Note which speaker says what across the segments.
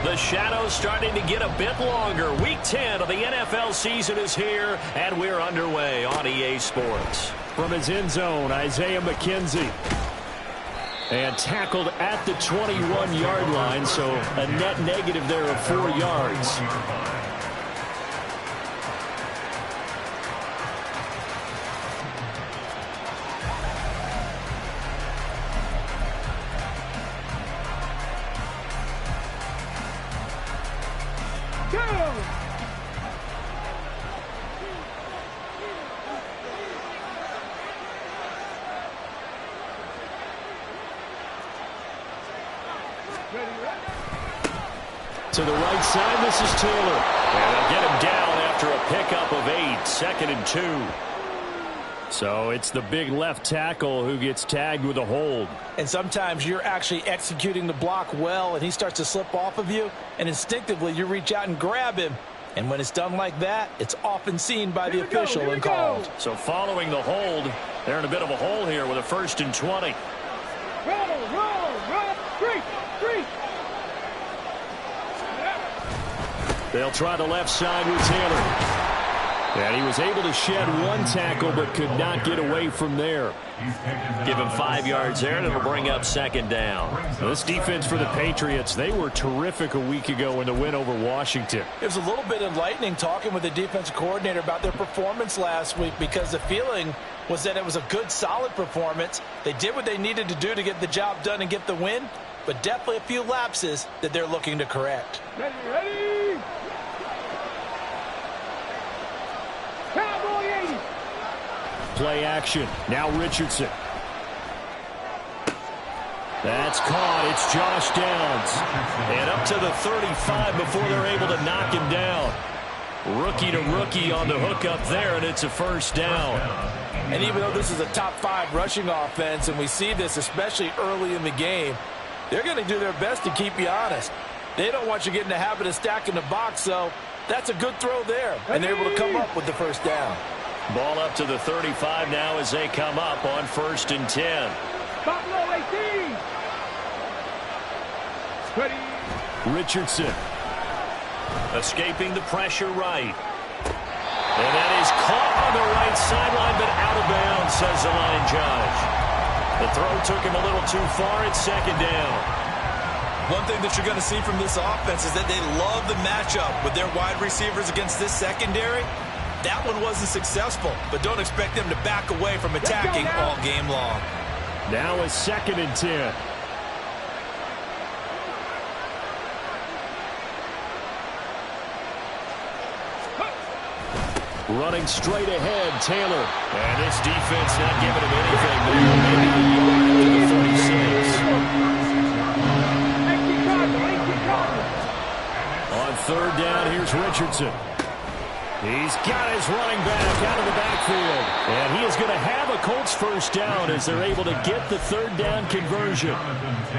Speaker 1: The shadow's starting to get a bit longer. Week 10 of the NFL season is here, and we're underway on EA Sports.
Speaker 2: From his end zone, Isaiah McKenzie. And tackled at the 21-yard line, so a net negative there of 4 yards. To the right side, this is Taylor. And they'll get him down after a pickup of 8, 2nd and 2. So it's the big left tackle who gets tagged with a hold.
Speaker 3: And sometimes you're actually executing the block well, and he starts to slip off of you, and instinctively you reach out and grab him. And when it's done like that, it's often seen by the official and called.
Speaker 1: So following the hold, they're in a bit of a hole here with a 1st and 20.
Speaker 4: Roll, 3.
Speaker 2: They'll try the left side with Taylor. And he was able to shed 1 tackle but could not get away from there.
Speaker 1: Give him 5 yards there, and it'll bring up 2nd down.
Speaker 2: This defense for the Patriots, they were terrific a week ago in the win over Washington.
Speaker 3: It was a little bit enlightening talking with the defensive coordinator about their performance last week, because the feeling was that it was a good, solid performance. They did what they needed to do to get the job done and get the win, but definitely a few lapses that they're looking to correct.
Speaker 4: Ready. Cowboy 80.
Speaker 2: Play action. Now Richardson. That's caught. It's Josh Downs.
Speaker 1: And up to the 35 before they're able to knock him down. Rookie to rookie on the hook up there, and it's a 1st down.
Speaker 3: And even though this is a top 5 rushing offense, and we see this especially early in the game, they're going to do their best to keep you honest. They don't want you getting the habit of stacking the box, so that's a good throw there. And they're able to come up with the 1st down.
Speaker 1: Ball up to the 35 now as they come up on 1st and 10.
Speaker 4: Buffalo 18. Ready.
Speaker 2: Richardson.
Speaker 1: Escaping the pressure right. And that is caught on the right sideline, but out of bounds, says the line judge. The throw took him a little too far. It's 2nd down.
Speaker 3: One thing that you're going to see from this offense is that they love the matchup with their wide receivers against this secondary. That one wasn't successful, but don't expect them to back away from attacking all game long.
Speaker 2: Now a 2nd and 10. Running straight ahead, Taylor.
Speaker 1: And this defense not giving him anything there. Maybe a yard to the 46.
Speaker 2: On 3rd down, here's Richardson. He's got his running back out of the backfield. And he is going to have a Colts 1st down as they're able to get the 3rd down conversion.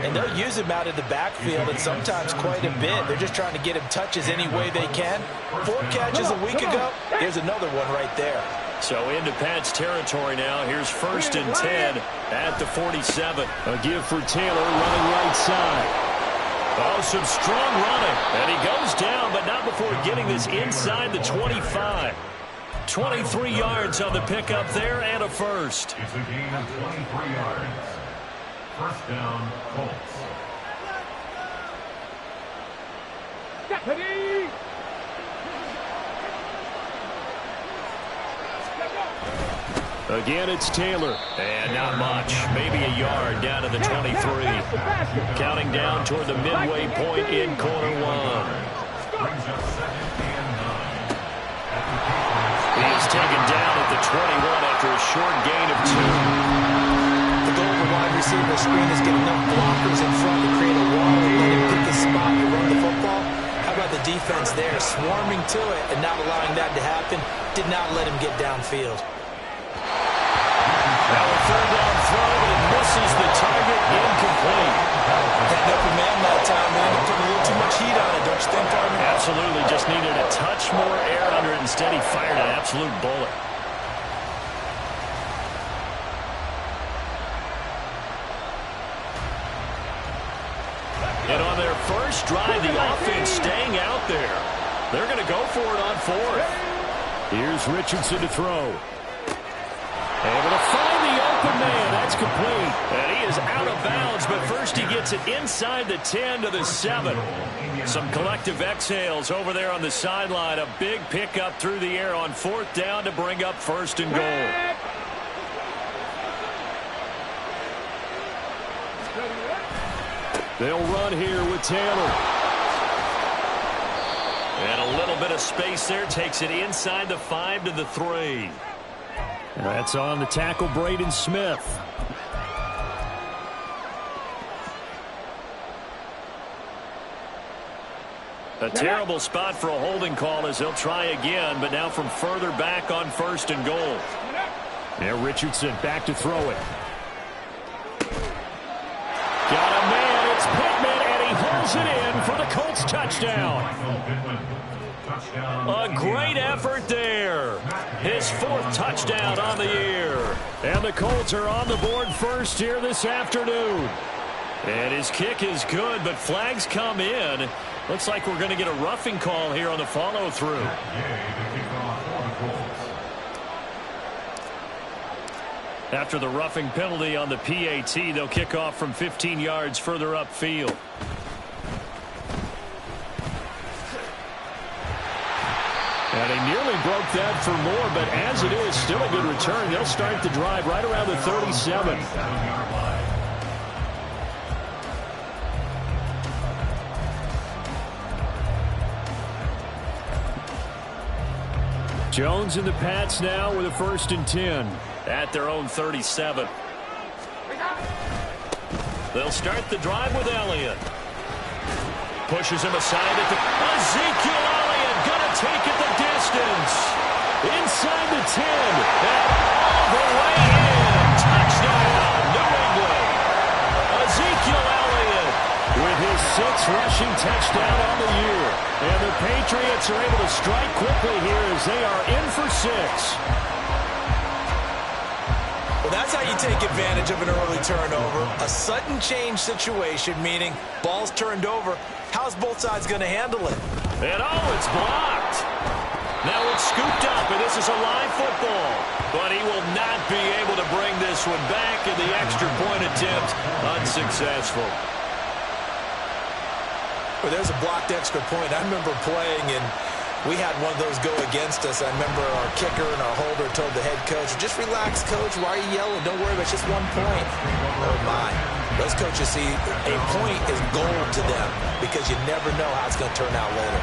Speaker 3: And they'll use him out of the backfield, and sometimes quite a bit. They're just trying to get him touches any way they can. 4 catches a week ago. Here's another one right there.
Speaker 1: So into Pat's territory now. Here's 1st and 10 at the 47.
Speaker 2: A give for Taylor running right side.
Speaker 1: Oh, some strong running. And he goes down, but not before getting this inside the 25. 23 yards on the pickup there and a 1st.
Speaker 5: It's a gain of 23 yards. 1st down, Colts.
Speaker 4: Ready.
Speaker 2: Again, it's Taylor.
Speaker 1: And not much. Maybe a yard down to the 23. Counting down toward the midway point in quarter 1. He is taken down at the 21 after a short gain of 2.
Speaker 3: The goal of the wide receiver screen is get enough blockers in front to create a wall and let him pick his spot to run the football. How about the defense there, swarming to it and not allowing that to happen? Did not let him get downfield.
Speaker 1: Now a 3rd down throw, but it misses the target, incomplete.
Speaker 3: Had no command that time, man. It put a little too much heat on it, don't you think, partner?
Speaker 1: Absolutely, just needed a touch more air under it. Instead, he fired an absolute bullet. And on their first drive, the offense staying out there. They're going to go for it on fourth.
Speaker 2: Here's Richardson to throw. Able to find the open man. That's complete.
Speaker 1: And he is out of bounds, but first he gets it inside the 10 to the 7. Some collective exhales over there on the sideline. A big pickup through the air on fourth down to bring up first and goal.
Speaker 2: They'll run here with Taylor.
Speaker 1: And a little bit of space there. Takes it inside the 5 to the 3.
Speaker 2: That's on the tackle, Braden Smith.
Speaker 1: A terrible spot for a holding call as they'll try again, but now from further back on first and goal.
Speaker 2: Now Richardson back to throw it. Got a man. It's Pittman, and he holds it in for the Colts touchdown.
Speaker 1: A great effort there. His fourth touchdown on the year.
Speaker 2: And the Colts are on the board first here this afternoon.
Speaker 1: And his kick is good, but flags come in. Looks like we're going to get a roughing call here on the follow-through. After the roughing penalty on the PAT, they'll kick off from 15 yards further upfield.
Speaker 2: And he nearly broke that for more, but as it is, still a good return. They'll start the drive right around the 37. Jones and the Pats now with a 1st and 10.
Speaker 1: At their own 37. They'll start the drive with Elliott. Pushes him aside at the... Ezekiel Elliott gonna take it the distance. Inside the 10. And all the way in. Touchdown, New England. Ezekiel Elliott
Speaker 2: with his 6th rushing touchdown on the year. And the Patriots are able to strike quickly here as they are in for 6.
Speaker 3: Well, that's how you take advantage of an early turnover. A sudden change situation, meaning ball's turned over. How's both sides going to handle it?
Speaker 1: And oh, it's blocked. Now it's scooped up, and this is a live football. But he will not be able to bring this one back, and the extra point attempt unsuccessful.
Speaker 3: Well, there's a blocked extra point. I remember playing, and we had one of those go against us. I remember our kicker and our holder told the head coach, just relax, coach. Why are you yelling? Don't worry about it. It's just 1 point. Oh, my. Those coaches see a point is gold to them because you never know how it's going to turn out later.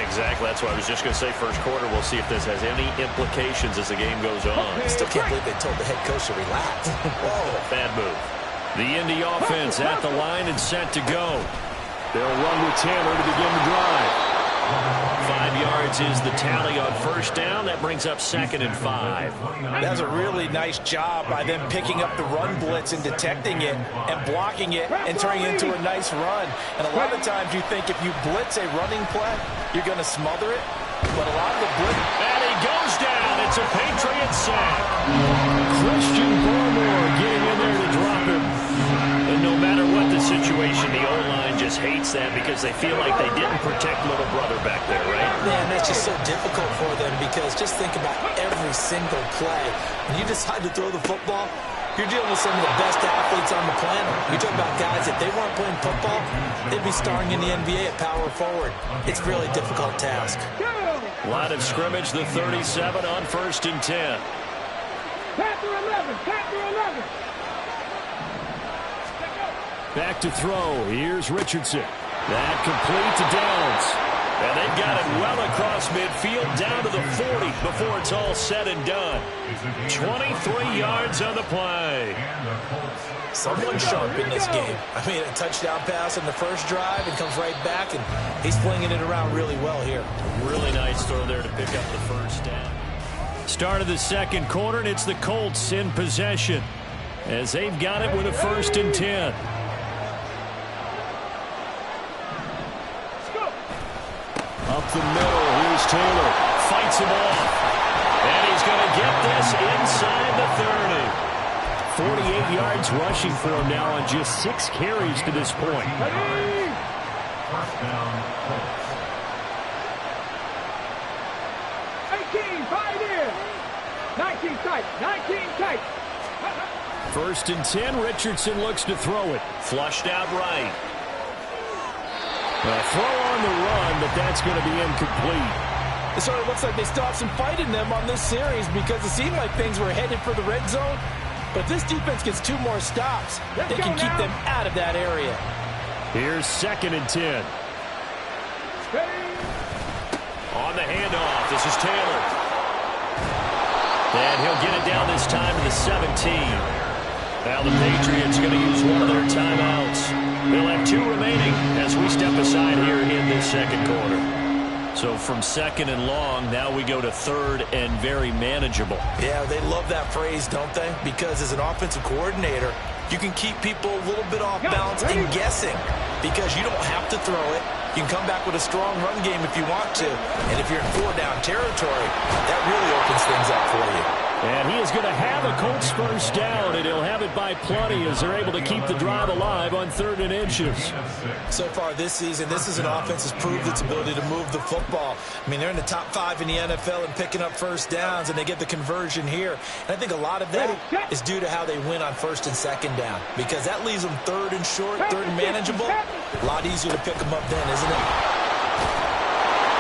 Speaker 1: Exactly. That's what I was just going to say. First quarter, we'll see if this has any implications as the game goes on.
Speaker 3: I still can't believe they told the head coach to relax. Whoa.
Speaker 1: Bad move.
Speaker 2: The Indy offense at the line and set to go. They'll run with Taylor to begin the drive.
Speaker 1: 5 yards is the tally on first down. That brings up 2nd and 5.
Speaker 3: That's a really nice job by them picking up the run blitz and detecting it and blocking it and turning it into a nice run. And a lot of times you think if you blitz a running play, you're going to smother it. But a lot of the blitz...
Speaker 1: And he goes down. It's a Patriot sack.
Speaker 2: Christian Barmore getting in there to drop him.
Speaker 1: And no matter what the situation, the O-line just hates that because they feel like they didn't protect little brother back there, right?
Speaker 3: Man, that's just so difficult for them because just think about every single play. When you decide to throw the football, you're dealing with some of the best athletes on the planet. You're talking about guys, if they weren't playing football, they'd be starring in the NBA at power forward. It's a really difficult task.
Speaker 1: Line of scrimmage, the 37 on 1st and 10.
Speaker 4: Panther 11, Panther 11.
Speaker 2: Back to throw. Here's Richardson. That complete to Downs.
Speaker 1: And they've got it well across midfield down to the 40 before it's all said and done. 23 yards on the play.
Speaker 3: Someone sharp in this game. I mean, a touchdown pass in the first drive and comes right back, and he's flinging it around really well here.
Speaker 1: Really nice throw there to pick up the first down.
Speaker 2: Start of the second quarter, and it's the Colts in possession as they've got it with a 1st and 10. Up the middle, here's Taylor.
Speaker 1: Fights him off. And he's going to get this inside the 30.
Speaker 2: 48 yards rushing for him now on just 6 carries to this point.
Speaker 5: First down, Colts.
Speaker 4: 18, 5 in. 19 tight, 19 tight.
Speaker 2: 1st and 10, Richardson looks to throw it.
Speaker 1: Flushed out right.
Speaker 2: A throw on the run, but that's going to be incomplete.
Speaker 3: It sort of looks like they still have some fight in them on this series because it seemed like things were headed for the red zone. But this defense gets 2 more stops. They can keep them out of that area.
Speaker 2: Here's 2nd and 10.
Speaker 1: On the handoff, this is Taylor. And he'll get it down this time to the 17. Now the Patriots are going to use one of their timeouts. They'll have 2 remaining as we step aside here in this 2nd quarter. So from 2nd and long, now we go to 3rd and very manageable.
Speaker 3: Yeah, they love that phrase, don't they? Because as an offensive coordinator, you can keep people a little bit off balance and guessing because you don't have to throw it. You can come back with a strong run game if you want to. And if you're in 4-down territory, that really opens things up for you.
Speaker 2: And he is going to have a Colts 1st down, and he'll have it by plenty as they're able to keep the drive alive on 3rd and inches.
Speaker 3: So far this season, this is an offense that's proved its ability to move the football. I mean, they're in the top 5 in the NFL and picking up 1st downs, and they get the conversion here. And I think a lot of that is due to how they win on 1st and 2nd down because that leaves them 3rd and short, 3rd and manageable. A lot easier to pick them up then, isn't it?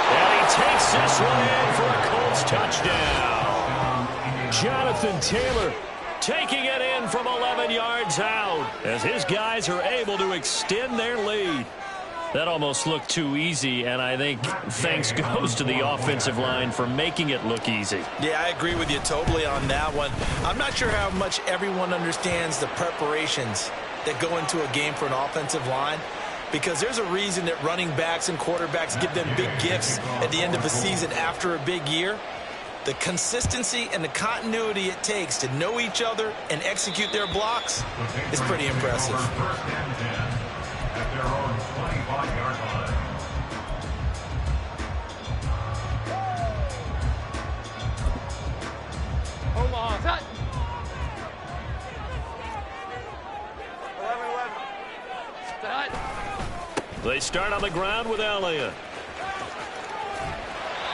Speaker 1: And he takes this one in for a Colts touchdown.
Speaker 2: Jonathan Taylor
Speaker 1: taking it in from 11 yards out as his guys are able to extend their lead.
Speaker 2: That almost looked too easy, and I think thanks goes to the offensive line for making it look easy.
Speaker 3: Yeah, I agree with you totally on that one. I'm not sure how much everyone understands the preparations that go into a game for an offensive line because there's a reason that running backs and quarterbacks give them big gifts at the end of the season after a big year. The consistency and the continuity it takes to know each other and execute their blocks is pretty impressive.
Speaker 5: First and 10 at their own 25-yard line.
Speaker 4: Omaha, cut. 11-11.
Speaker 1: They start on the ground with Elliott.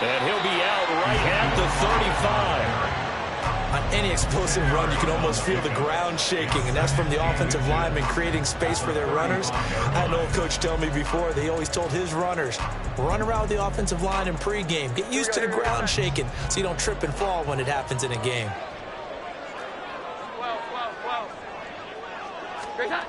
Speaker 1: And he'll be out right at the 35.
Speaker 3: On any explosive run, you can almost feel the ground shaking, and that's from the offensive linemen creating space for their runners. I had an old coach tell me before, they always told his runners, run around the offensive line in pregame. Get used to the ground shaking so you don't trip and fall when it happens in a game.
Speaker 4: 12. Great time.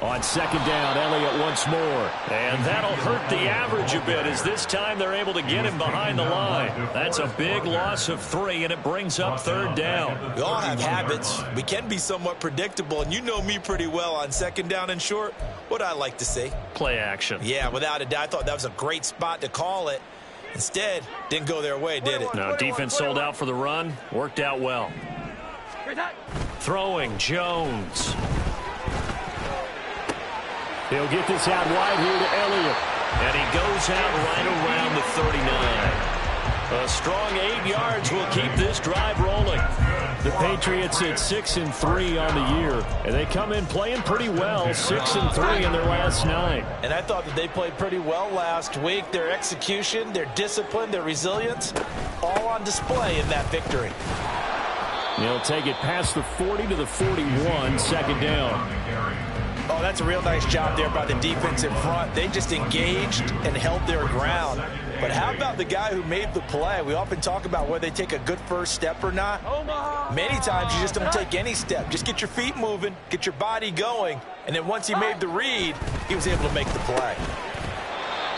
Speaker 2: On 2nd down, Elliott once more.
Speaker 1: And that'll hurt the average a bit as this time they're able to get him behind the line. That's a big loss of 3, and it brings up 3rd down.
Speaker 3: We all have habits. We can be somewhat predictable, and you know me pretty well on 2nd down and short. What I like to see?
Speaker 1: Play action.
Speaker 3: Yeah, without a doubt. I thought that was a great spot to call it. Instead, didn't go their way, did it?
Speaker 1: No, defense sold out for the run. Worked out well.
Speaker 4: Great time.
Speaker 1: Throwing, Jones.
Speaker 2: He'll get this out wide here to Elliott.
Speaker 1: And he goes out right around the 39. A strong 8 yards will keep this drive rolling.
Speaker 2: The Patriots at 6-3 on the year, and they come in playing pretty well, 6-3 in their last 9.
Speaker 3: And I thought that they played pretty well last week. Their execution, their discipline, their resilience, all on display in that victory.
Speaker 2: They'll take it past the 40 to the 41, 2nd down.
Speaker 3: Oh, that's a real nice job there by the defense in front. They just engaged and held their ground. But how about the guy who made the play? We often talk about whether they take a good first step or not. Many times you just don't take any step. Just get your feet moving, get your body going, and then once he made the read, he was able to make the play.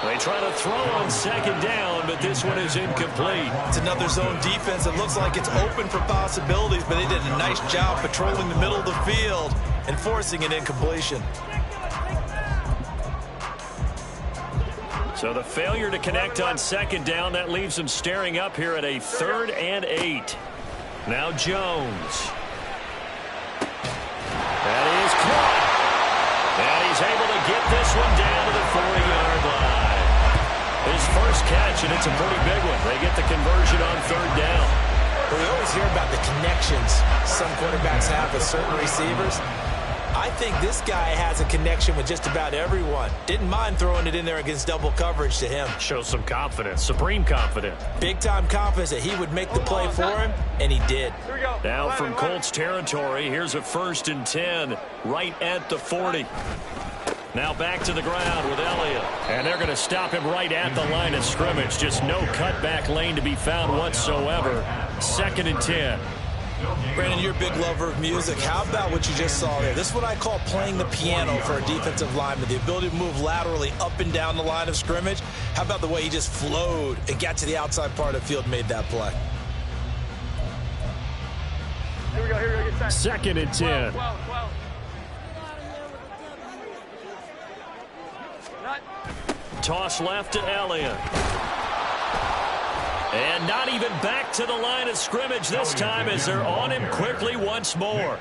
Speaker 1: They try to throw on 2nd down, but this one is incomplete.
Speaker 3: It's another zone defense. It looks like it's open for possibilities, but they did a nice job patrolling the middle of the field and forcing an incompletion.
Speaker 1: So the failure to connect on 2nd down, that leaves them staring up here at a 3rd and 8. Now Jones. That is caught. And he's able to get this one down to the 40-yard line. His first catch, and it's a pretty big one. They get the conversion on 3rd down.
Speaker 3: Well, we always hear about the connections some quarterbacks have with certain receivers. I think this guy has a connection with just about everyone. Didn't mind throwing it in there against double coverage to him.
Speaker 2: Shows some confidence, supreme confidence.
Speaker 3: Big-time confidence that he would make the play for him, and he did.
Speaker 4: Here we go.
Speaker 2: Now from Colts territory, here's a 1st and 10 right at the 40. Now back to the ground with Elliott. And they're going to stop him right at the line of scrimmage. Just no cutback lane to be found whatsoever. 2nd and 10.
Speaker 3: Brandon, you're a big lover of music. How about what you just saw there? This is what I call playing the piano for a defensive lineman. The ability to move laterally up and down the line of scrimmage. How about the way he just flowed and got to the outside part of the field and made that play?
Speaker 4: Here we go. Here we go. Get set.
Speaker 2: 2nd and 10.
Speaker 4: 12. Nut.
Speaker 2: Toss left to Elliott. And not even back to the line of scrimmage this time as they're on him quickly once more.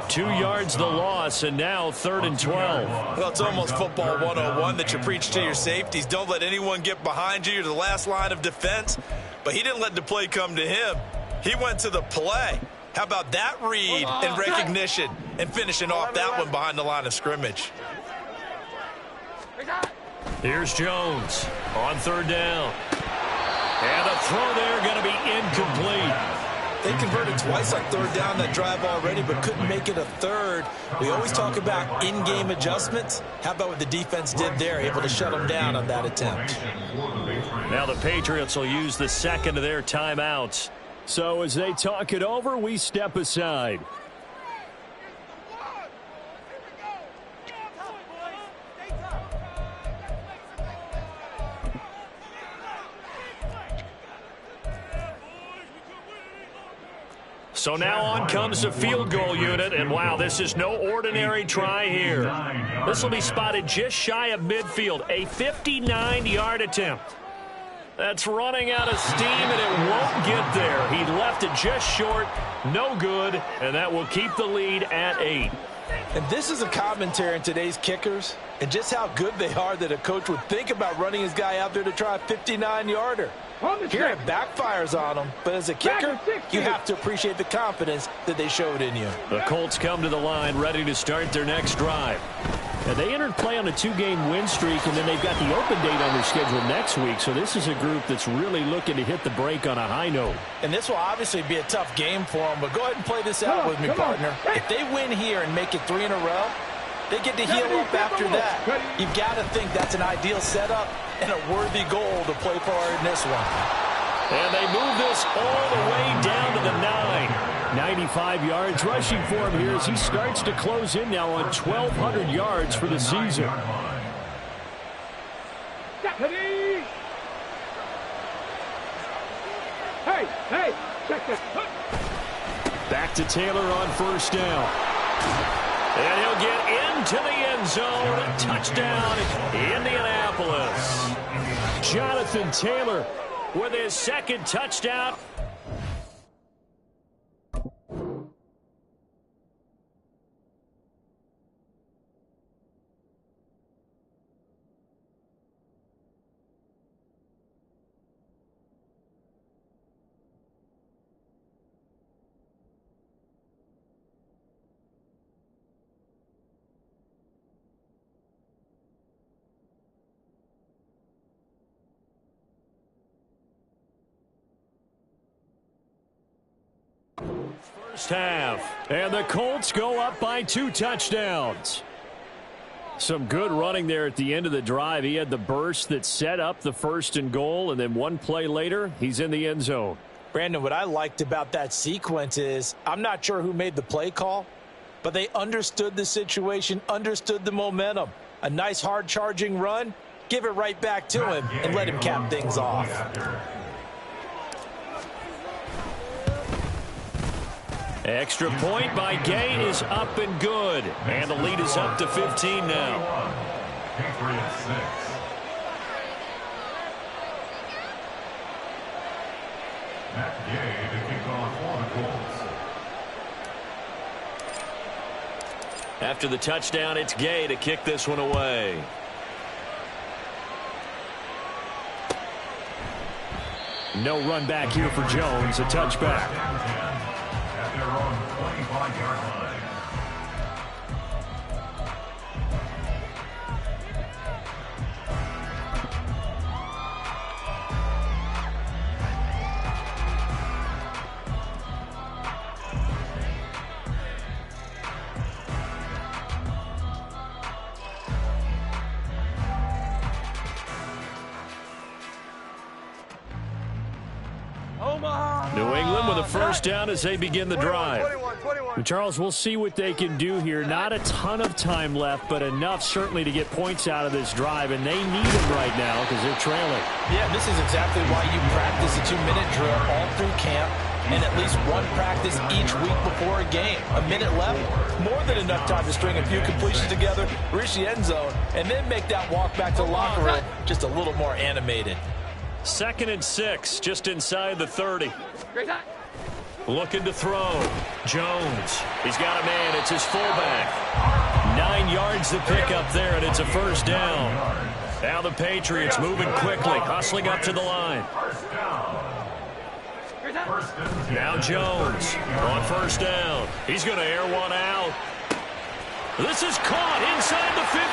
Speaker 2: 2 yards the loss, and now 3rd and 12.
Speaker 3: Well, it's almost football 101 that you preach to your safeties. Don't let anyone get behind you. You're the last line of defense. But he didn't let the play come to him. He went to the play. How about that read and recognition and finishing off that one behind the line of scrimmage?
Speaker 2: Here's Jones on 3rd down. And the throw there going to be incomplete.
Speaker 3: They converted twice on 3rd down that drive already, but couldn't make it a 3rd. We always talk about in-game adjustments. How about what the defense did there, able to shut them down on that attempt?
Speaker 2: Now the Patriots will use the 2nd of their timeouts. So as they talk it over, we step aside. So now on comes the field goal unit, and wow, this is no ordinary try here. This will be spotted just shy of midfield, a 59-yard attempt. That's running out of steam, and it won't get there. He left it just short, no good, and that will keep the lead at 8.
Speaker 3: And this is a commentary on today's kickers and just how good they are that a coach would think about running his guy out there to try a 59-yarder. Here it backfires on him, but as a kicker, you have to appreciate the confidence that they showed in you.
Speaker 2: The Colts come to the line ready to start their next drive. And they entered play on a 2-game win streak, and then they've got the open date on their schedule next week. So this is a group that's really looking to hit the break on a high note.
Speaker 3: And this will obviously be a tough game for them, but go ahead and play this out with me, partner. If they win here and make it 3 in a row, they get to heal up after that. You've got to think that's an ideal setup and a worthy goal to play for in this one.
Speaker 2: And they move this all the way down to the 9. 95 yards rushing for him here as he starts to close in now on 1,200 yards for the season.
Speaker 4: Hey, check that.
Speaker 2: Back to Taylor on 1st down. And he'll get into the end zone. Touchdown, Indianapolis. Jonathan Taylor with his 2nd touchdown. First half, and the Colts go up by 2 touchdowns. Some good running there at the end of the drive. He had the burst that set up the 1st and goal, and then one play later, he's in the end zone.
Speaker 3: Brandon, what I liked about that sequence is I'm not sure who made the play call, but they understood the situation, understood the momentum. A nice hard-charging run, give it right back to him, and let him cap things off.
Speaker 2: Extra point by Gay is up and good. And the lead is up to 15 now.
Speaker 5: Patriots 6. Matt Gay to kick off for the Colts.
Speaker 2: After the touchdown, it's Gay to kick this one away. No run back here for Jones. A touchback. in with a first down as they begin the drive.
Speaker 1: Charles, we'll see what they can do here. Not a ton of time left, but enough certainly to get points out of this drive, and they need them right now because they're trailing.
Speaker 3: Yeah, this is exactly why you practice a 2-minute drill all through camp and at least one practice each week before a game. A minute left, more than enough time to string a few completions together, reach the end zone, and then make that walk back to the locker room just a little more animated.
Speaker 2: 2nd and 6, just inside the 30. Looking to throw. Jones. He's got a man. It's his fullback. 9 yards to pick up there, and it's a first down. Now the Patriots moving quickly, hustling up to the line. Now Jones on first down. He's going to air one out. This is caught inside the 15.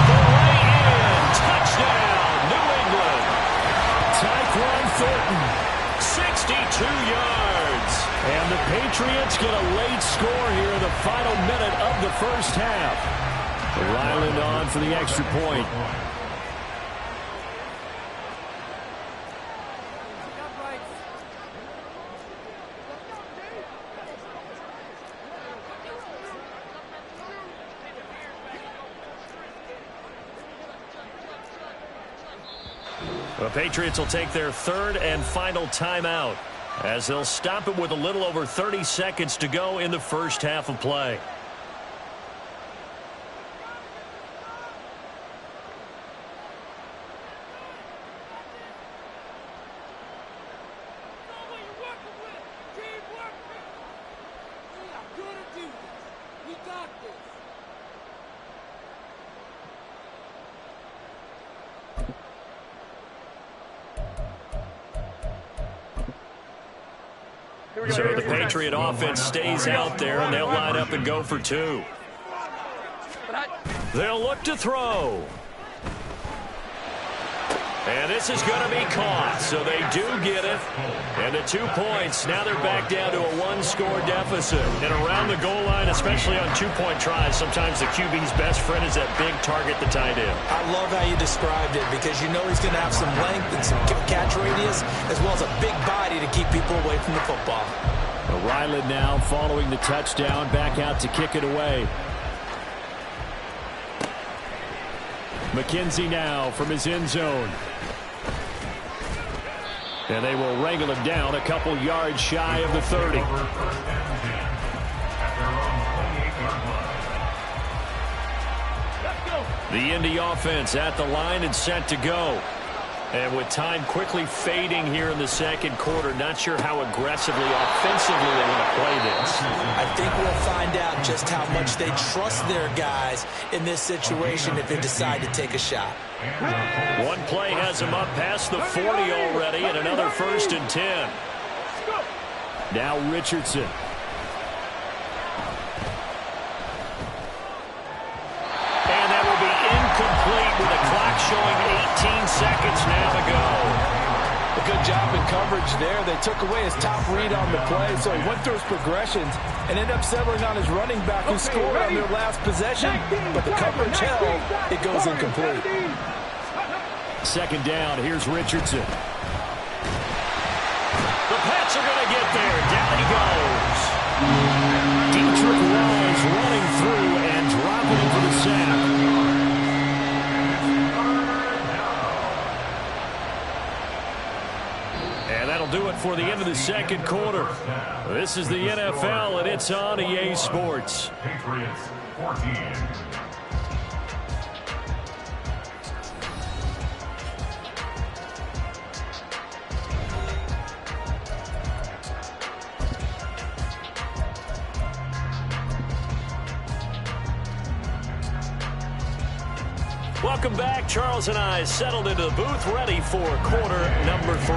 Speaker 2: The way in. Touchdown, New England.
Speaker 1: Tyquan Thornton.
Speaker 2: 62 yards.
Speaker 1: And the Patriots get a late score here in the final minute of the first half. Ryland on for the extra point.
Speaker 2: The Patriots will take their 3rd and final timeout as they'll stop it with a little over 30 seconds to go in the first half of play. So the Patriot offense stays out there, and they'll line up and go for 2. They'll look to throw. And this is going to be caught, so they do get it. And the 2 points, now they're back down to a 1-score deficit. And around the goal line, especially on 2-point tries, sometimes the QB's best friend is that big target, the tight end.
Speaker 3: I love how you described it because you know he's going to have some length and some catch radius as well as a big body to keep people away from the football.
Speaker 1: Ryland now following the touchdown, back out to kick it away. McKenzie now from his end zone. And they will wrangle him down a couple yards shy of the 30. The Indy offense at the line and set to go. And with time quickly fading here in the second quarter, not sure how aggressively, offensively they want to play this.
Speaker 3: I think we'll find out just how much they trust their guys in this situation if they decide to take a shot.
Speaker 2: One play has him up past the 40 already, and another 1st and 10.
Speaker 1: Now Richardson.
Speaker 2: And that will be incomplete with the clock showing 18 seconds now to go.
Speaker 3: A good job in coverage there. They took away his top read on the play, so he went through his progressions and ended up settling on his running back who scored on their last possession, but the coverage held. It goes incomplete.
Speaker 1: 2nd down. Here's Richardson.
Speaker 2: The Pats are going to get there. Down he goes.
Speaker 1: Dietrich Wise running through and dropping it for the sack.
Speaker 2: And that'll do it for the end of the second quarter. This is the NFL, and it's on EA Sports.
Speaker 5: Patriots 14.
Speaker 2: Welcome back. Charles and I settled into the booth ready for quarter number 3.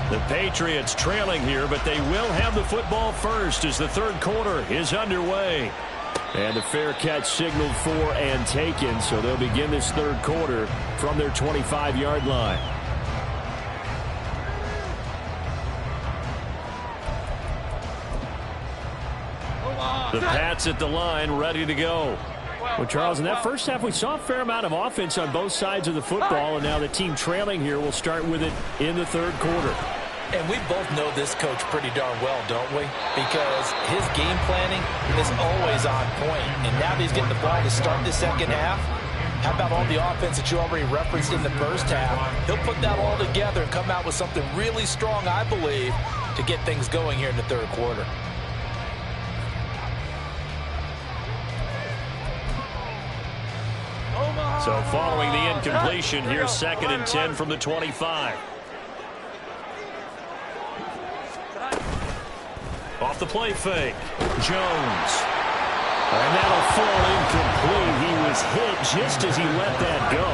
Speaker 2: The Patriots trailing here, but they will have the football first as the third quarter is underway.
Speaker 1: And the fair catch signaled for and taken, so they'll begin this third quarter from their 25-yard line.
Speaker 2: The Pats at the line ready to go. Well, Charles, in that first half, we saw a fair amount of offense on both sides of the football, and now the team trailing here will start with it in the third quarter.
Speaker 3: And we both know this coach pretty darn well, don't we? Because his game planning is always on point. And now that he's getting the ball to start the second half, how about all the offense that you already referenced in the first half? He'll put that all together and come out with something really strong, I believe, to get things going here in the third quarter.
Speaker 2: So following the incompletion, here's 2nd and 10 from the 25. Off the play fake. Jones. And that'll fall incomplete. He was hit just as he let that go.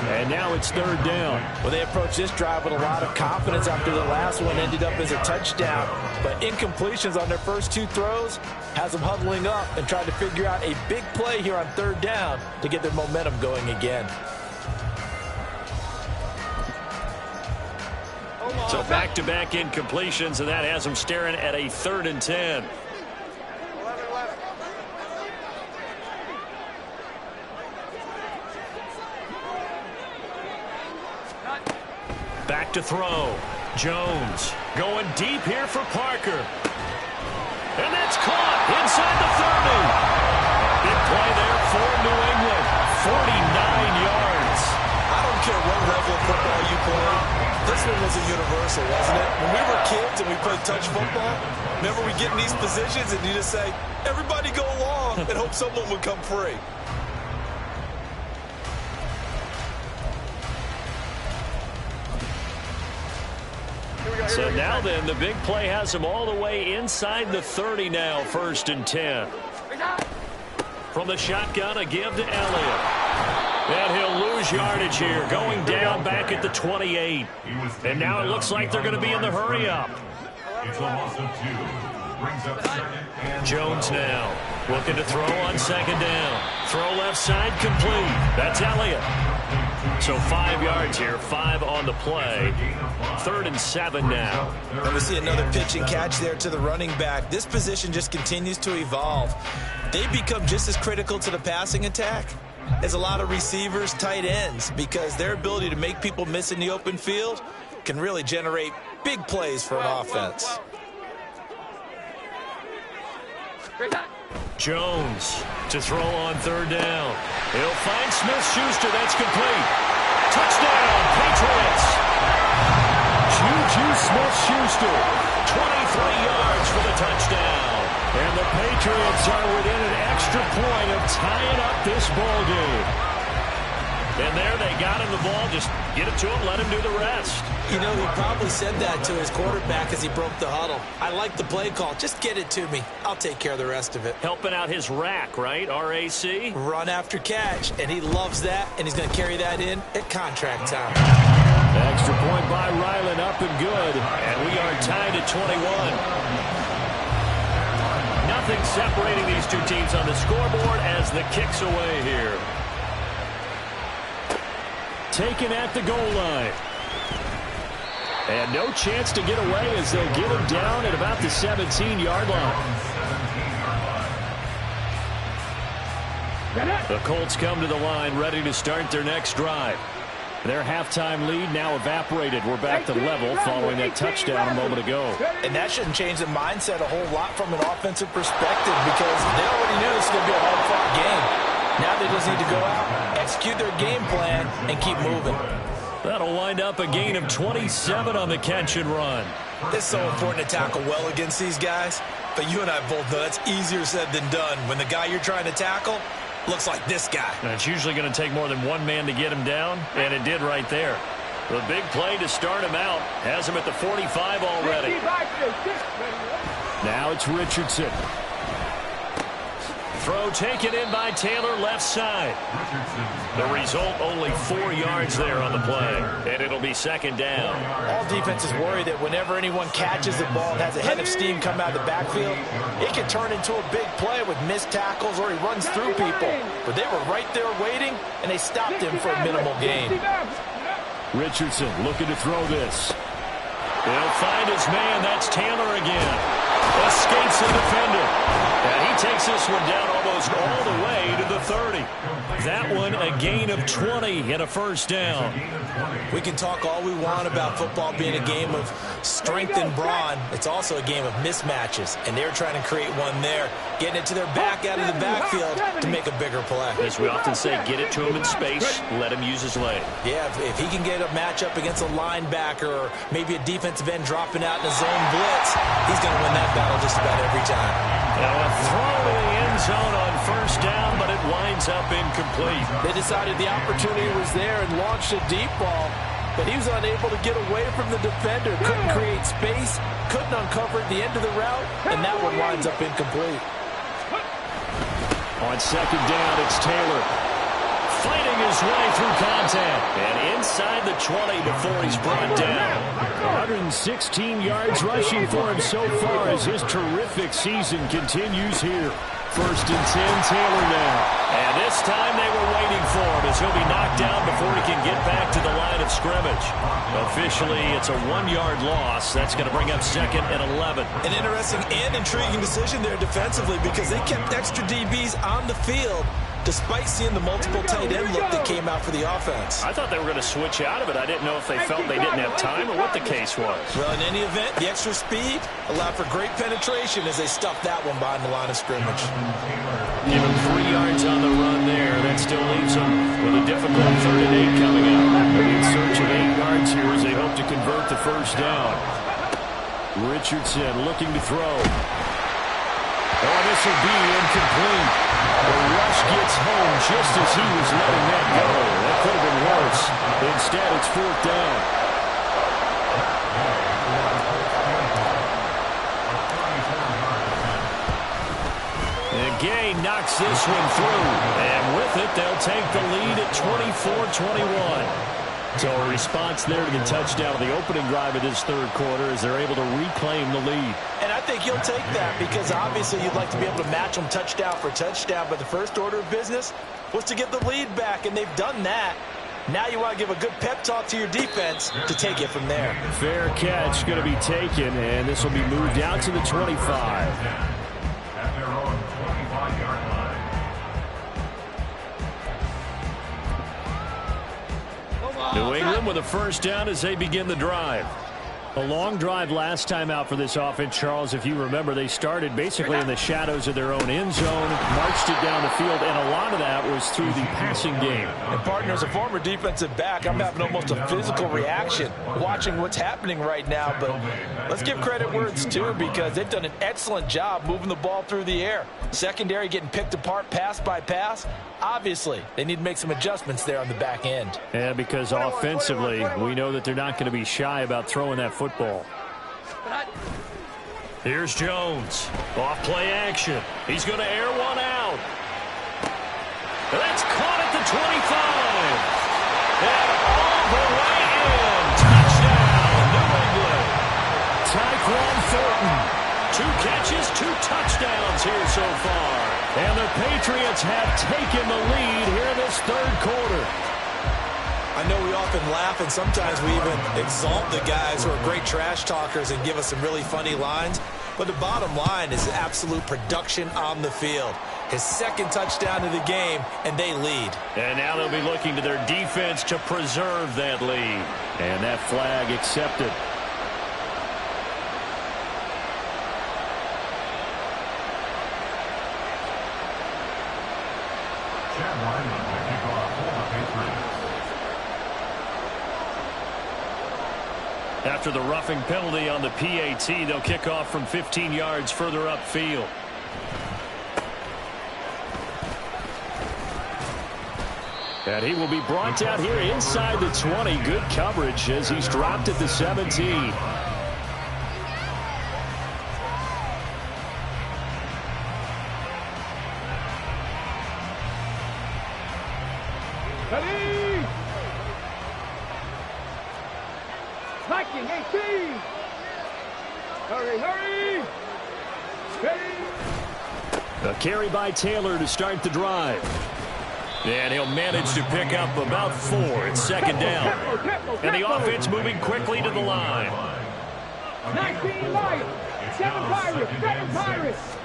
Speaker 2: And now it's 3rd down.
Speaker 3: Well, they approached this drive with a lot of confidence after the last one ended up as a touchdown. But incompletions on their first 2 throws has them huddling up and trying to figure out a big play here on 3rd down to get their momentum going again.
Speaker 2: So back-to-back incompletions, and that has them staring at a 3rd and 10. Back to throw. Jones going deep here for Parker. And that's caught inside the 30. Big play there for New England. 49 yards.
Speaker 6: I don't care what level of football you play. This one was a universal, wasn't it? When we were kids and we played touch football, remember we get in these positions and you just say, everybody go along and hope someone would come free.
Speaker 2: So now then, the big play has him all the way inside the 30 now, 1st and 10. From the shotgun, a give to Elliott. And he'll lose yardage here, going down back at the 28. And now it looks like they're going to be in the hurry-up.
Speaker 5: It's a loss of 2. Brings up 2nd and
Speaker 2: Jones now looking to throw on 2nd down. Throw left side complete. That's Elliott. So 5 yards here, 5 on the play. 3rd and 7 now.
Speaker 6: And we see another pitch and catch there to the running back. This position just continues to evolve. They become just as critical to the passing attack as a lot of receivers, tight ends, because their ability to make people miss in the open field can really generate big plays for an offense.
Speaker 2: Jones to throw on 3rd down. He'll find Smith-Schuster. That's complete. Touchdown, Patriots. Juju Smith-Schuster, 23 yards for the touchdown. And the Patriots are within an extra point of tying up this ball game. And there they got him the ball. Just get it to him, let him do the rest.
Speaker 6: You know, he probably said that to his quarterback as he broke the huddle. I like the play call. Just get it to me. I'll take care of the rest of it.
Speaker 2: Helping out his rack, right? R-A-C?
Speaker 6: Run after catch. And he loves that, and he's going to carry that in at contract time.
Speaker 2: Extra point by Ryland, up and good. And we are tied at 21. Nothing separating these two teams on the scoreboard as the kick's away here. Taken at the goal line. And no chance to get away as they'll get him down at about the 17-yard line. The Colts come to the line ready to start their next drive. Their halftime lead now evaporated. We're back to level following that touchdown a moment ago.
Speaker 3: And that shouldn't change the mindset a whole lot from an offensive perspective because they already knew this was going to be a hard-fought game. Now they just need to go out, execute their game plan, and keep moving.
Speaker 2: That'll wind up a gain of 27 on the catch and run.
Speaker 6: It's so important to tackle well against these guys, but you and I both know that's easier said than done when the guy you're trying to tackle looks like this guy.
Speaker 2: And it's usually going to take more than one man to get him down, and it did right there. The big play to start him out has him at the 45 already. Now it's Richardson. Throw taken in by Taylor, left side. The result, only 4 yards there on the play, and it'll be 2nd down.
Speaker 3: All defenses worry that whenever anyone catches the ball and has a head of steam come out of the backfield, it can turn into a big play with missed tackles or he runs through people. But they were right there waiting, and they stopped him for a minimal gain.
Speaker 2: Richardson looking to throw this. He'll find his man. That's Taylor again. Escapes the defender. And he takes this one down almost goes all the way to the 30. That one a gain of 20 and a first down.
Speaker 6: We can talk all we want about football being a game of strength and brawn. It's also a game of mismatches, and they're trying to create one there, getting it to their back out of the backfield to make a bigger play.
Speaker 2: As we often say, get it to him in space, let him use his leg.
Speaker 6: Yeah, if he can get a matchup against a linebacker or maybe a defensive end dropping out in a zone blitz, he's going to win that battle just about every time.
Speaker 2: Now a throw to the end zone on first down, but it winds up incomplete.
Speaker 3: They decided the opportunity was there and launched a deep ball, but he was unable to get away from the defender. Couldn't create space, couldn't uncover the end of the route, and that one winds up incomplete.
Speaker 2: On second down, it's Taylor fighting his way through contact. And inside the 20 before he's brought down. 116 yards rushing for him so far as his terrific season continues here. First and 10, Taylor now. And this time they were waiting for him as he'll be knocked down before he can get back to the line of scrimmage. Officially, it's a 1-yard loss. That's going to bring up second and 11.
Speaker 6: An interesting and intriguing decision there defensively because they kept extra DBs on the field despite seeing the multiple tight end look that came out for the offense.
Speaker 2: I thought they were going to switch out of it. I didn't know if they felt they didn't have time or what the case was.
Speaker 6: Well, in any event, the extra speed allowed for great penetration as they stuffed that one behind the line of scrimmage.
Speaker 2: Give him 3 yards on the run there. That still leaves him with a difficult 3rd and 8 coming up. They'll be in search of 8 yards here as they hope to convert the first down. Richardson looking to throw. Oh, this will be incomplete. The rush gets home just as he was letting that go. That could have been worse. Instead, it's 4th down. And Gay knocks this one through. And with it, they'll take the lead at 24-21. So a response there to the touchdown of the opening drive of this 3rd quarter as they're able to reclaim the lead.
Speaker 6: And I think you'll take that because obviously you'd like to be able to match them touchdown for touchdown, but the first order of business was to get the lead back, and they've done that. Now you want to give a good pep talk to your defense to take it from there.
Speaker 2: Fair catch going to be taken, and this will be moved out to the 25.
Speaker 5: At their own 25-yard line.
Speaker 2: New England with a first down as they begin the drive. A long drive last time out for this offense, Charles. If you remember, they started basically in the shadows of their own end zone, marched it down the field, and a lot of that was through the passing game.
Speaker 3: And, partner, as a former defensive back, I'm having almost a physical reaction watching what's happening right now. But let's give credit where it's due because they've done an excellent job moving the ball through the air. Secondary getting picked apart pass by pass. Obviously, they need to make some adjustments there on the back end.
Speaker 2: Yeah, because offensively, we know that they're not going to be shy about throwing that football. Here's Jones. Off play action. He's going to air one out. That's caught at the 25. And all the way in. Touchdown, New England. Tyquan Thornton. 2 catches, 2 touchdowns here so far. And the Patriots have taken the lead here in this 3rd quarter.
Speaker 6: I know we often laugh and sometimes we even exalt the guys who are great trash talkers and give us some really funny lines. But the bottom line is absolute production on the field. His 2nd touchdown of the game, and they lead.
Speaker 2: And now they'll be looking to their defense to preserve that lead. And that flag accepted. After the roughing penalty on the PAT, they'll kick off from 15 yards further upfield. And he will be brought down here inside the 20. Good coverage as he's dropped at the 17.
Speaker 4: Viking 18. Hurry, hurry.
Speaker 2: A carry by Taylor to start the drive. And he'll manage to pick up about 4. It's 2nd down. And the offense moving quickly to the line.
Speaker 4: 19 Lions, 7 Pirates, 7 Pirates.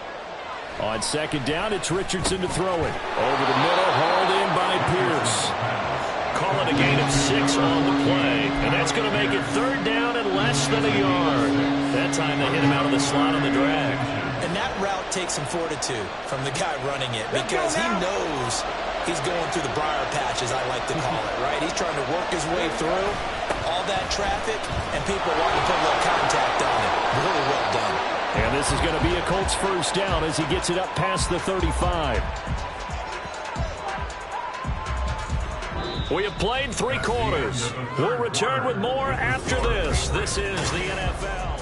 Speaker 2: On second down, it's Richardson to throw it. Over the middle, hauled in by Pierce.
Speaker 1: Call it a gain of 6 on the play, and that's going to make it third down and less than a yard. That time they hit him out of the slot on the drag.
Speaker 6: And that route takes some fortitude from the guy running it because he knows he's going through the briar patch, as I like to call it, right? He's trying to work his way through all that traffic, and people want to put a little contact on it. Really well done.
Speaker 2: And this is going to be a Colts first down as he gets it up past the 35.
Speaker 1: We have played 3 quarters. We'll return with more after this. This is the NFL.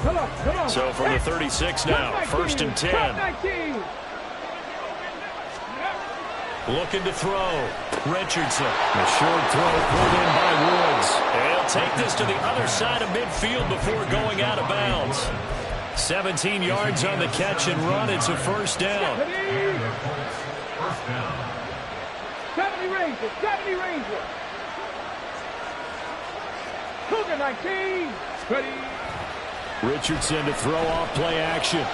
Speaker 4: Come on.
Speaker 1: So from the 36 now, first and 10. Looking to throw. Richardson.
Speaker 2: A short throw pulled in by Woods.
Speaker 1: And he'll take this to the other side of midfield before going out of bounds. 17 yards on the catch and run. It's a first down.
Speaker 4: 70 Rangers. Cougar 19. Ready.
Speaker 2: Richardson to throw off play action.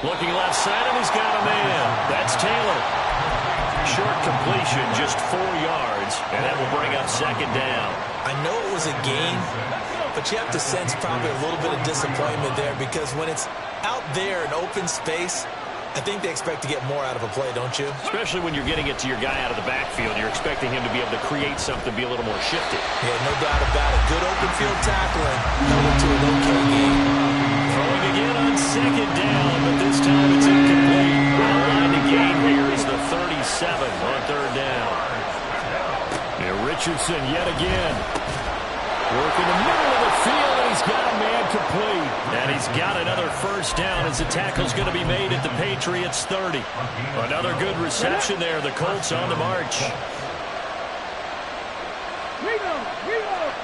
Speaker 1: Looking left side, and he's got a man. That's Taylor. Short completion, just 4 yards, and that will bring up second down.
Speaker 6: I know it was a gain, but you have to sense probably a little bit of disappointment there because when it's out there in open space, I think they expect to get more out of a play, don't you?
Speaker 1: Especially when you're getting it to your guy out of the backfield. You're expecting him to be able to create something, be a little more shifted.
Speaker 6: Yeah, no doubt about it. Good open field tackling. Held it to an okay game.
Speaker 1: Throwing again on second down, but this time it's incomplete. Line to gain here is the 37 on third down.
Speaker 2: Yeah, Richardson yet again. Working the middle of the field, and he's got a man complete.
Speaker 1: And he's got another first down as the tackle's going to be made at the Patriots 30. Another good reception there. The Colts on the march.
Speaker 4: Reload.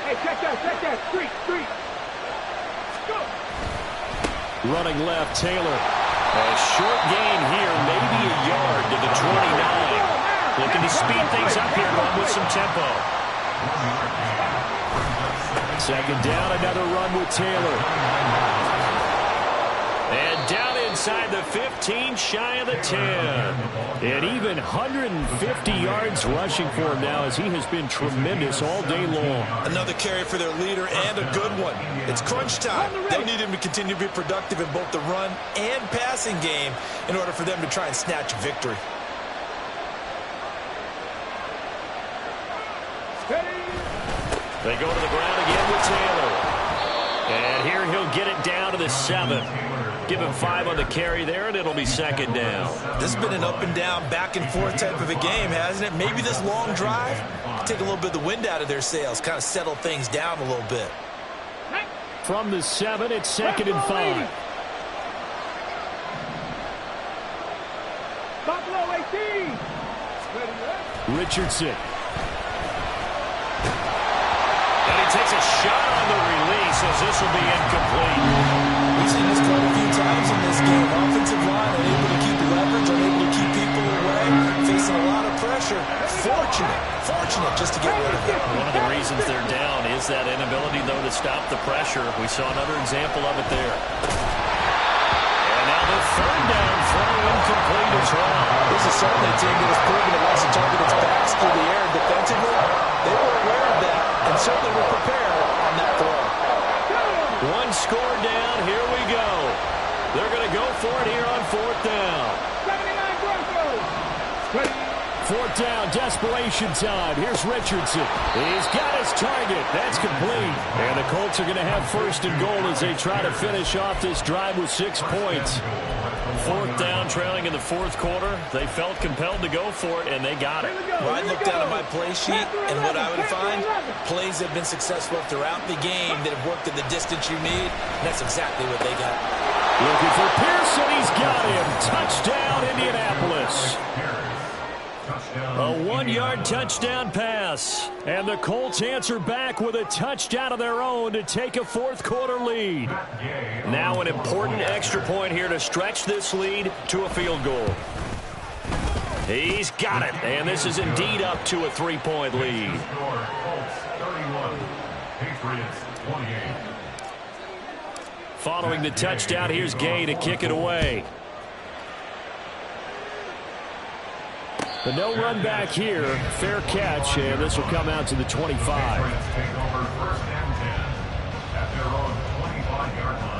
Speaker 4: Hey, check that. Street. Go.
Speaker 2: Running left, Taylor.
Speaker 1: A short gain here, maybe a yard to the 29. Looking to speed things up here, run with some tempo.
Speaker 2: Second down, another run with Taylor.
Speaker 1: And down inside the 15, shy of the 10.
Speaker 2: And even 150 yards rushing for him now as he has been tremendous all day long.
Speaker 6: Another carry for their leader and a good one. It's crunch time. They'll need him to continue to be productive in both the run and passing game in order for them to try and snatch a victory.
Speaker 1: They go to the ground again with Taylor. And here he'll get it down to the 7. Give him 5 on the carry there, and it'll be second down.
Speaker 6: This has been an up and down, back and forth type of a game, hasn't it? Maybe this long drive take a little bit of the wind out of their sails, kind of settle things down a little bit.
Speaker 2: From the 7, it's second and 5.
Speaker 4: Buffalo 18.
Speaker 2: Richardson.
Speaker 1: And he takes a shot on the release as this will be incomplete.
Speaker 6: We've seen this quite a few times in this game. Offensive line unable to keep leverage, unable to keep people away, facing a lot of pressure. Fortunate just to get rid of it.
Speaker 1: One of the reasons they're down is that inability, though, to stop the pressure. We saw another example of it there. And now the third down throw incomplete as well.
Speaker 3: This is certainly a team that has proven it wants to target its backs through the air defensively. They were aware of that and certainly were prepared on that throw.
Speaker 1: One score down. Here we go. They're going to go for it here on fourth down.
Speaker 4: 79 Broncos.
Speaker 2: Fourth down, desperation time. Here's Richardson. He's got his target. That's complete. And the Colts are going to have first and goal as they try to finish off this drive with 6 points.
Speaker 1: Fourth down, trailing in the fourth quarter. They felt compelled to go for it, and they got it.
Speaker 6: Well, I look down at my play sheet, and what I would find, plays have been successful throughout the game that have worked at the distance you need, and that's exactly what they got.
Speaker 2: Looking for Pearson. He's got him. Touchdown, Indianapolis. A 1-yard touchdown pass. And the Colts answer back with a touchdown of their own to take a fourth-quarter lead.
Speaker 1: Now an important extra point here to stretch this lead to a field goal. He's got it, and this is indeed up to a 3-point lead.
Speaker 5: Score, Colts 31, Patriots 28.
Speaker 1: Following the touchdown, here's Gay to kick it away.
Speaker 2: The no run back here, fair catch, and this will come out to the 25.
Speaker 5: Patriots take over 1st and 10 at their own 25-yard line.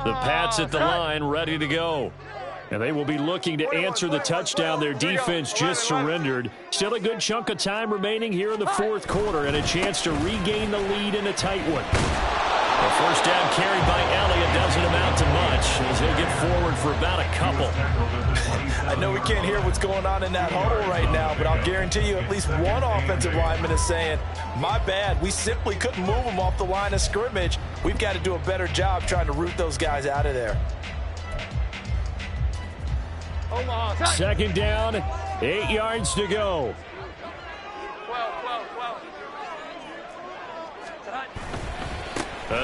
Speaker 1: The Pats at the line, ready to go. And they will be looking to answer the touchdown their defense just surrendered. Still a good chunk of time remaining here in the fourth quarter and a chance to regain the lead in a tight one. The first down carry by Elliott doesn't amount to much as he'll get forward for about a couple.
Speaker 3: I know we can't hear what's going on in that huddle right now, but I'll guarantee you at least one offensive lineman is saying, my bad, we simply couldn't move them off the line of scrimmage. We've got to do a better job trying to root those guys out of there.
Speaker 2: Second down, 8 yards to go.
Speaker 4: 12.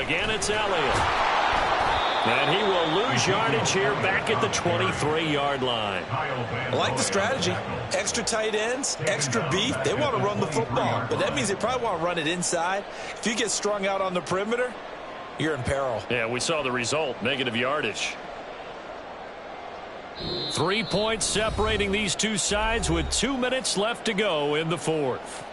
Speaker 1: Again, it's Elliott. And he will lose yardage here back at the 23-yard line.
Speaker 6: I like the strategy. Extra tight ends, extra beef. They want to run the football, but that means they probably want to run it inside. If you get strung out on the perimeter, you're in peril.
Speaker 1: Yeah, we saw the result, negative yardage. 3 points separating these two sides with 2 minutes left to go in the fourth.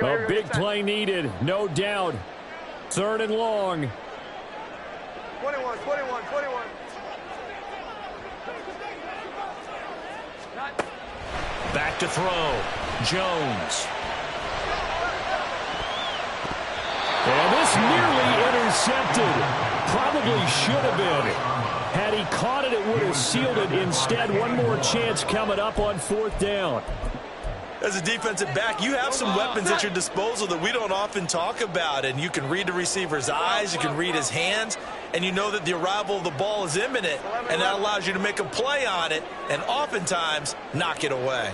Speaker 2: A big play needed, no doubt. 3rd and long.
Speaker 4: 21.
Speaker 1: Back to throw. Jones.
Speaker 2: And this nearly intercepted. Probably should have been. Had he caught it, it would have sealed it. Instead, one more chance coming up on 4th down.
Speaker 6: As a defensive back, you have some weapons at your disposal that we don't often talk about. And you can read the receiver's eyes, you can read his hands, and you know that the arrival of the ball is imminent. And that allows you to make a play on it and oftentimes knock it away.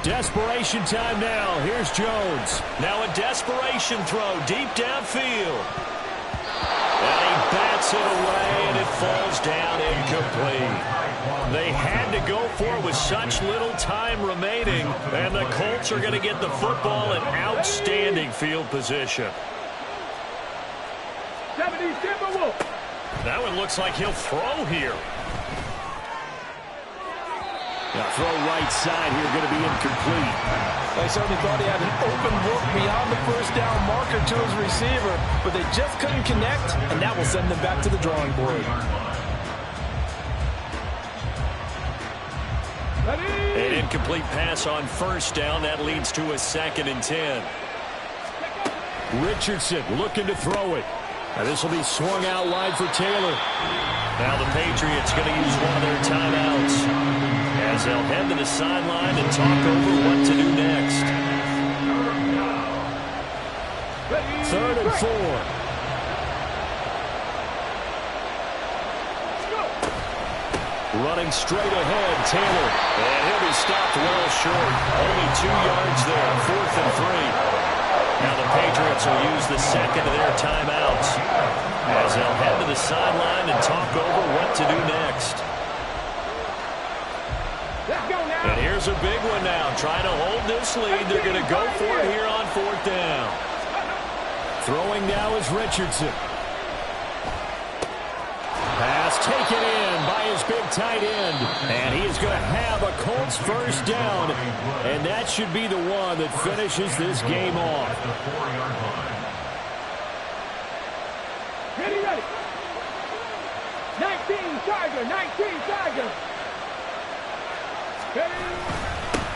Speaker 2: Desperation time now. Here's Jones.
Speaker 1: Now a desperation throw deep downfield. And he bats it away, and it falls down incomplete. They had to go for it with such little time remaining, and the Colts are going to get the football in outstanding field position.
Speaker 4: 70 Timberwolves.
Speaker 1: That one looks like he'll throw here.
Speaker 2: The throw right side here going to be incomplete.
Speaker 3: They certainly thought he had an open look beyond the first down marker to his receiver, but they just couldn't connect, and that will send them back to the drawing board.
Speaker 1: An incomplete pass on first down. That leads to a 2nd and 10.
Speaker 2: Richardson looking to throw it. And this will be swung out wide for Taylor.
Speaker 1: Now the Patriots going to use one of their timeouts as they'll head to the sideline and talk over what to do next.
Speaker 2: 3rd and 4. Running straight ahead, Taylor.
Speaker 1: And he'll be stopped well short. Only 2 yards there, 4th and 3. Now the Patriots will use the second of their timeouts as they'll head to the sideline and talk over what to do next.
Speaker 2: And here's a big one now. Trying to hold this lead. They're going to go for it here on 4th down. Throwing now is Richardson. Pass taken in by his big tight end. And he is going to have a Colts 1st down. And that should be the one that finishes this game off.
Speaker 4: Ready. 19 Tiger.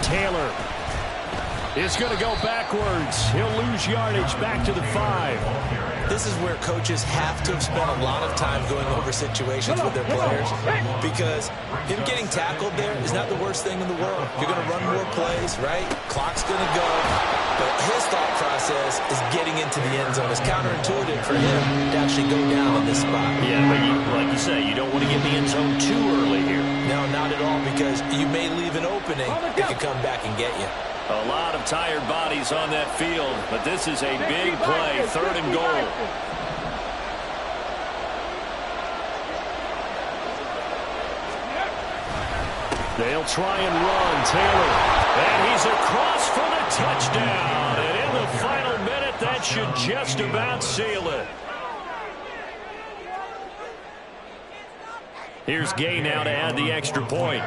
Speaker 2: Taylor is going to go backwards. He'll lose yardage back to the 5.
Speaker 6: This is where coaches have to have spent a lot of time going over situations with their players, because him getting tackled there is not the worst thing in the world. You're going to run more plays, right? Clock's going to go. But his thought process is getting into the end zone. It's counterintuitive for him to actually go down in this spot.
Speaker 1: Yeah, but like you say, you don't want to get in the end zone too early here.
Speaker 6: No, not at all, because you may leave an opening that could come back and get you.
Speaker 1: A lot of tired bodies on that field, but this is a big play, 3rd and goal.
Speaker 2: They'll try and run. Taylor. And he's across for the touchdown. And in the final minute, that should just about seal it.
Speaker 1: Here's Gay now to add the extra point.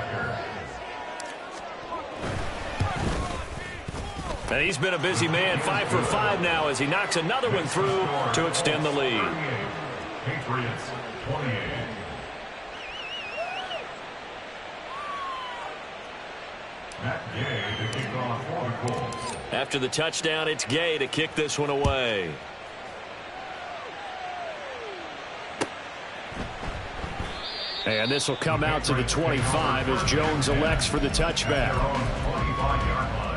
Speaker 1: And he's been a busy man, 5 for 5 now as he knocks another one through to extend the lead.
Speaker 5: Patriots 28. Matt Gay to kick off for the Colts.
Speaker 1: After the touchdown, it's Gay to kick this one away.
Speaker 2: And this will come out to the 25 as Jones elects for the touchback.
Speaker 5: 25-yard line.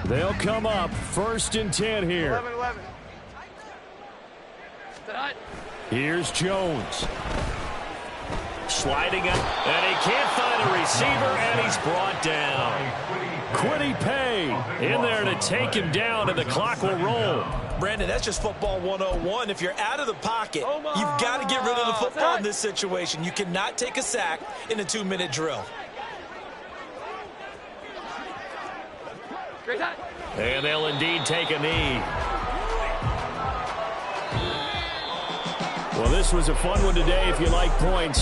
Speaker 2: They'll come up 1st and 10 here.
Speaker 4: 11.
Speaker 2: Here's Jones.
Speaker 1: Sliding up, and he can't find a receiver, and he's brought down.
Speaker 2: Quiddy Pay in there to take him down, and the clock will roll.
Speaker 6: Brandon, that's just football 101. If you're out of the pocket, you've got to get rid of the football in this situation. You cannot take a sack in a 2-minute drill.
Speaker 1: And they'll indeed take a knee.
Speaker 2: Well, this was a fun one today if you like points.